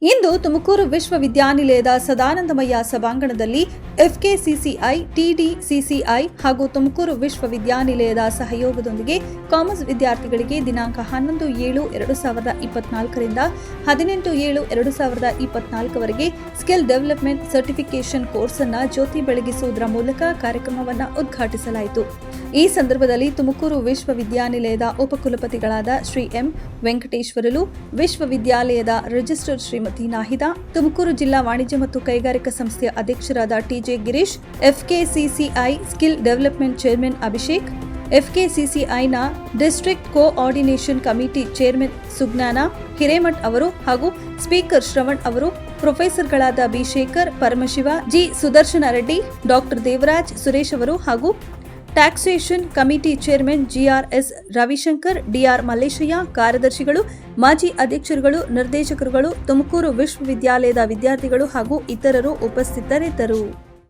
ಇಂದು ತುಮಕೂರು ವಿಶ್ವವಿದ್ಯಾನಿಲಯದ ಸದಾನಂದಮಯ್ಯ ಸಭಾಂಗಣದಲ್ಲಿ ಎಫ್ಕೆಸಿಸಿಐ, ಟಿಡಿಸಿಸಿಐ ಹಾಗೂ ತುಮಕೂರು ವಿಶ್ವವಿದ್ಯಾನಿಲಯದ ಸಹಯೋಗದೊಂದಿಗೆ ಕಾಮರ್ಸ್ ವಿದ್ಯಾರ್ಥಿಗಳಿಗೆ ದಿನಾಂಕ 11/7/2024 ರಿಂದ 18/7/2024 ಸ್ಕಿಲ್ ಡೆವಲಪ್ಮೆಂಟ್ ಸರ್ಟಿಫಿಕೇಷನ್ ಕೋರ್ಸ್ ಅನ್ನು ಜ್ಯೋತಿ ಬೆಳಗಿಸುವುದರ ಮೂಲಕ ಕಾರ್ಯಕ್ರಮವನ್ನು ಉದ್ಘಾಟಿಸಲಾಯಿತು. ಈ ಸಂದರ್ಭದಲ್ಲಿ ತುಮಕೂರು ವಿಶ್ವವಿದ್ಯಾನಿಲಯದ ಉಪಕುಲಪತಿಗಳಾದ ಶ್ರೀ ಎಂ ವೆಂಕಟೇಶ್ವರಲು, ವಿಶ್ವವಿದ್ಯಾಲಯದ ರಿಜಿಸ್ಟ್ರಾರ್ ಶ್ರೀಮತಿ ನಾಹಿದಾ, ತುಮಕೂರು ಜಿಲ್ಲಾ ವಾಣಿಜ್ಯ ಮತ್ತು ಕೈಗಾರಿಕಾ ಸಂಸ್ಥೆಯ ಅಧ್ಯಕ್ಷರಾದ TJ Girish, FKCCI skill development chairman Abhishek, ಎಫ್ಕೆಸಿಸಿಐನ district coordination committee chairman Sujnana Hiremath ಅವರು ಹಾಗೂ ಸ್ಪೀಕರ್ ಶ್ರವಣ್ ಅವರು, ಪ್ರೊಫೆಸರ್ಗಳಾದ B Shekhar, Paramashiva, G Sudarshana Reddy, doctor Devaraj, Suresh ಅವರು ಹಾಗೂ taxation committee chairman GRS Ravishankar, DR Malleshaiah, ಕಾರ್ಯದರ್ಶಿಗಳು, ಮಾಜಿ ಅಧ್ಯಕ್ಷರುಗಳು, ನಿರ್ದೇಶಕರುಗಳು, ತುಮಕೂರು ವಿಶ್ವವಿದ್ಯಾಲಯದ ವಿದ್ಯಾರ್ಥಿಗಳು ಹಾಗೂ ಇತರರು ಉಪಸ್ಥಿತರಿದ್ದರು.